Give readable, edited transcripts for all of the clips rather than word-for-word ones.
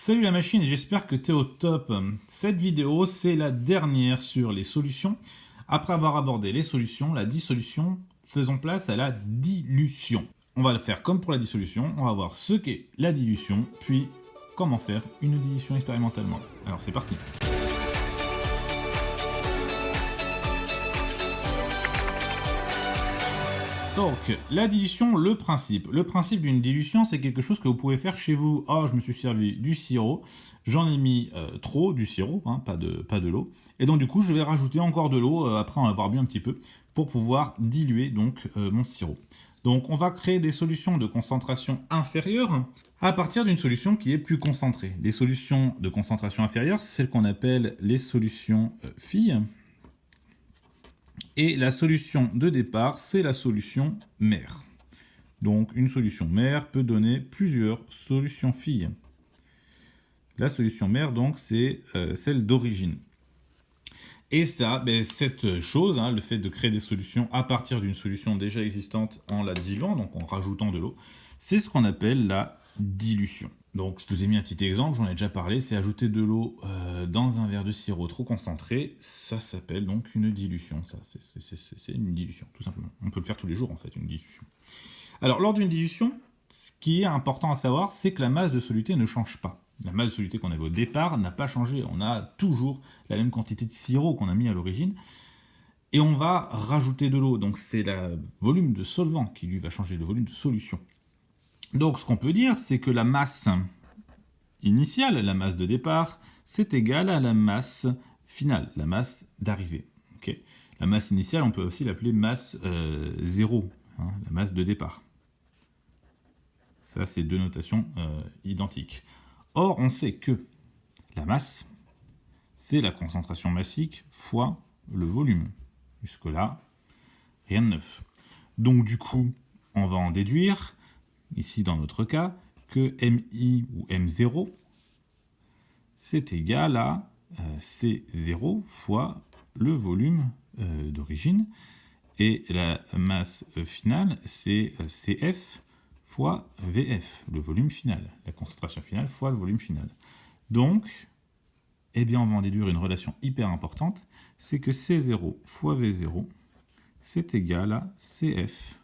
Salut la machine et j'espère que tu es au top. Cette vidéo, c'est la dernière sur les solutions. Après avoir abordé les solutions, la dissolution, faisons place à la dilution. On va le faire comme pour la dissolution, on va voir ce qu'est la dilution, puis comment faire une dilution expérimentalement. Alors c'est parti. Donc, la dilution, le principe. Le principe d'une dilution, c'est quelque chose que vous pouvez faire chez vous. Oh, je me suis servi du sirop, j'en ai mis trop, du sirop, hein, pas de l'eau. Et donc, du coup, je vais rajouter encore de l'eau, après en avoir bu un petit peu, pour pouvoir diluer donc mon sirop. Donc, on va créer des solutions de concentration inférieure à partir d'une solution qui est plus concentrée. Les solutions de concentration inférieure, c'est celles qu'on appelle les solutions filles. Et la solution de départ, c'est la solution mère. Donc, une solution mère peut donner plusieurs solutions filles. La solution mère, donc, c'est celle d'origine. Et ça, cette chose, hein, le fait de créer des solutions à partir d'une solution déjà existante en la diluant, donc en rajoutant de l'eau, c'est ce qu'on appelle la dilution. Donc, je vous ai mis un petit exemple, j'en ai déjà parlé, c'est ajouter de l'eau dans un verre de sirop trop concentré, ça s'appelle donc une dilution. Ça, c'est une dilution, tout simplement. On peut le faire tous les jours, en fait, une dilution. Alors, lors d'une dilution, ce qui est important à savoir, c'est que la masse de soluté ne change pas. La masse de soluté qu'on avait au départ n'a pas changé. On a toujours la même quantité de sirop qu'on a mis à l'origine. Et on va rajouter de l'eau. Donc, c'est le volume de solvant qui, lui, va changer le volume de solution. Donc, ce qu'on peut dire, c'est que la masse initiale, la masse de départ, c'est égal à la masse finale, la masse d'arrivée. Okay. La masse initiale, on peut aussi l'appeler masse 0, hein, la masse de départ. Ça, c'est deux notations identiques. Or, on sait que la masse, c'est la concentration massique fois le volume. Jusque-là, rien de neuf. Donc, du coup, on va en déduire, ici dans notre cas, que MI ou M0, c'est égal à C0 fois le volume d'origine. Et la masse finale, c'est CF fois VF, le volume final. La concentration finale fois le volume final. Donc, eh bien, on va en déduire une relation hyper importante, c'est que C0 fois V0, c'est égal à CF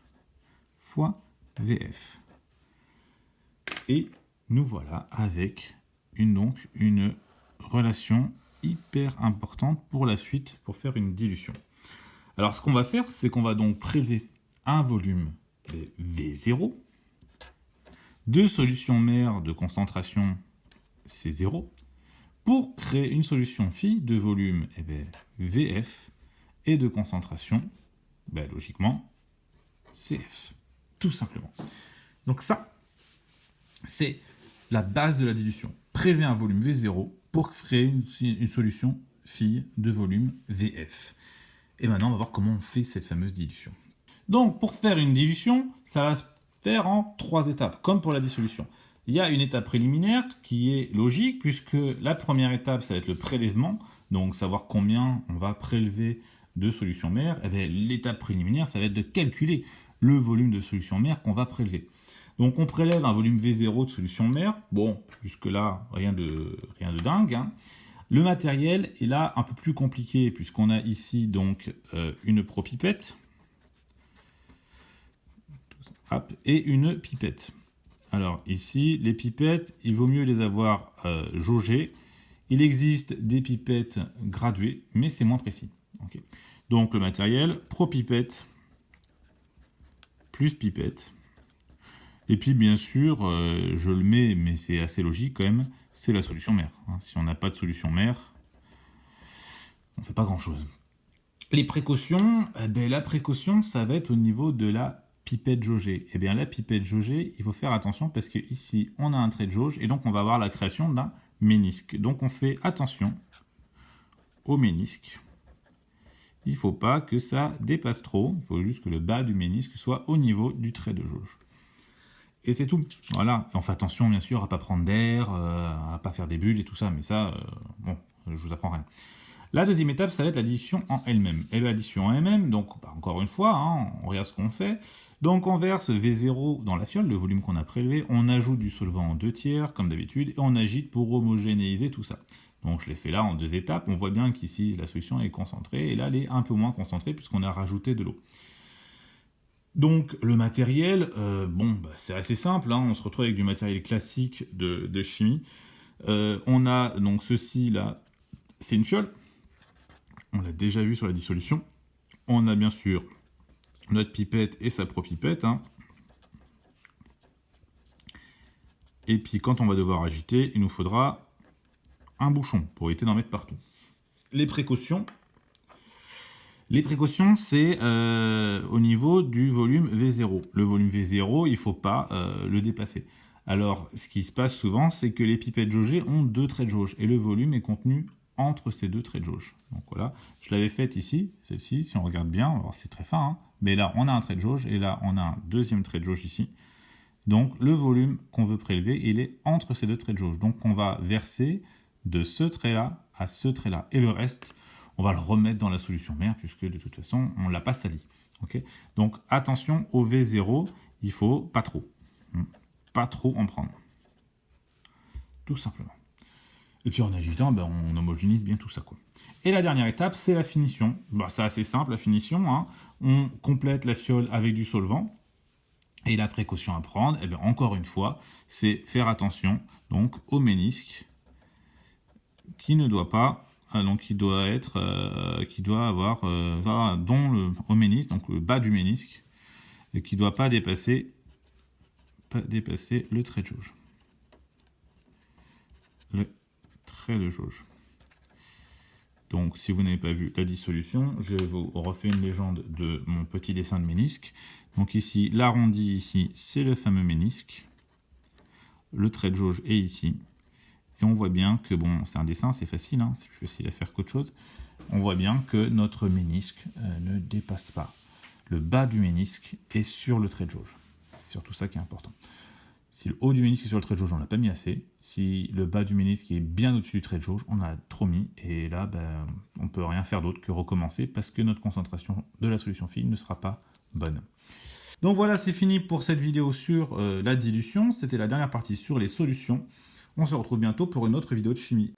fois VF. Et nous voilà avec une relation hyper importante pour la suite, pour faire une dilution. Alors, ce qu'on va faire, c'est qu'on va donc prélever un volume V0, deux solutions mères de concentration C0, pour créer une solution phi de volume VF et de concentration, logiquement, CF. Tout simplement. Donc ça, c'est la base de la dilution. Prélever un volume V0 pour créer une solution phi de volume VF. Et maintenant, on va voir comment on fait cette fameuse dilution. Donc, pour faire une dilution, ça va se faire en 3 étapes, comme pour la dissolution. Il y a une étape préliminaire qui est logique, puisque la première étape, ça va être le prélèvement, donc savoir combien on va prélever de solution mère. L'étape préliminaire, ça va être de calculer le volume de solution mère qu'on va prélever. Donc, on prélève un volume V0 de solution mère. Bon, jusque-là, rien de dingue, hein. Le matériel est là un peu plus compliqué, puisqu'on a ici donc une propipette et une pipette. Alors ici, les pipettes, il vaut mieux les avoir jaugées. Il existe des pipettes graduées, mais c'est moins précis. Okay. Donc le matériel, propipette plus pipette. Et puis bien sûr, je le mets, mais c'est assez logique quand même, c'est la solution mère. Hein. Si on n'a pas de solution mère, on ne fait pas grand-chose. Les précautions, la précaution, ça va être au niveau de la pipette jaugée. La pipette jaugée, il faut faire attention parce que ici, on a un trait de jauge et donc on va avoir la création d'un ménisque. Donc on fait attention au ménisque. Il ne faut pas que ça dépasse trop, il faut juste que le bas du ménisque soit au niveau du trait de jauge. Et c'est tout. Voilà. Et on fait attention, bien sûr, à ne pas prendre d'air, à ne pas faire des bulles et tout ça. Mais ça, je vous apprends rien. La deuxième étape, ça va être l'addition en elle-même. Et l'addition en elle-même, donc encore une fois, hein, on regarde ce qu'on fait. Donc on verse V0 dans la fiole, le volume qu'on a prélevé, on ajoute du solvant en 2/3, comme d'habitude, et on agite pour homogénéiser tout ça. Donc je l'ai fait là en 2 étapes, on voit bien qu'ici la solution est concentrée, et là elle est un peu moins concentrée puisqu'on a rajouté de l'eau. Donc le matériel, c'est assez simple, hein, on se retrouve avec du matériel classique de chimie. On a donc ceci là, c'est une fiole, on l'a déjà vu sur la dissolution. On a bien sûr notre pipette et sa propipette, hein. Et puis quand on va devoir agiter, il nous faudra un bouchon pour éviter d'en mettre partout. Les précautions, c'est au niveau du volume V0. Le volume V0, il ne faut pas le dépasser. Alors, ce qui se passe souvent, c'est que les pipettes jaugées ont 2 traits de jauge, et le volume est contenu entre ces 2 traits de jauge. Donc voilà, je l'avais faite ici, celle-ci, si on regarde bien, c'est très fin, hein, mais là, on a un trait de jauge, et là, on a un deuxième trait de jauge ici. Donc, le volume qu'on veut prélever, il est entre ces 2 traits de jauge. Donc, on va verser de ce trait-là à ce trait-là, et le reste, on va le remettre dans la solution mère, puisque de toute façon, on ne l'a pas sali. Okay, donc attention au V0, il ne faut pas trop en prendre. Tout simplement. Et puis en agitant, on homogénise bien tout ça, quoi. Et la dernière étape, c'est la finition. C'est assez simple, la finition, hein. On complète la fiole avec du solvant. Et la précaution à prendre, encore une fois, c'est faire attention donc, au ménisque qui ne doit pas, qui doit avoir, au ménisque, donc le bas du ménisque, et qui ne doit pas dépasser le trait de jauge. Le trait de jauge. Donc, si vous n'avez pas vu la dissolution, je vous refais une légende de mon petit dessin de ménisque. Donc ici, l'arrondi ici, c'est le fameux ménisque. Le trait de jauge est ici. Et on voit bien que, c'est un dessin, c'est facile, hein, c'est plus facile à faire qu'autre chose. On voit bien que notre ménisque ne dépasse pas. Le bas du ménisque est sur le trait de jauge. C'est surtout ça qui est important. Si le haut du ménisque est sur le trait de jauge, on ne l'a pas mis assez. Si le bas du ménisque est bien au-dessus du trait de jauge, on a trop mis. Et là, on ne peut rien faire d'autre que recommencer parce que notre concentration de la solution fine ne sera pas bonne. Donc voilà, c'est fini pour cette vidéo sur la dilution. C'était la dernière partie sur les solutions. On se retrouve bientôt pour une autre vidéo de chimie.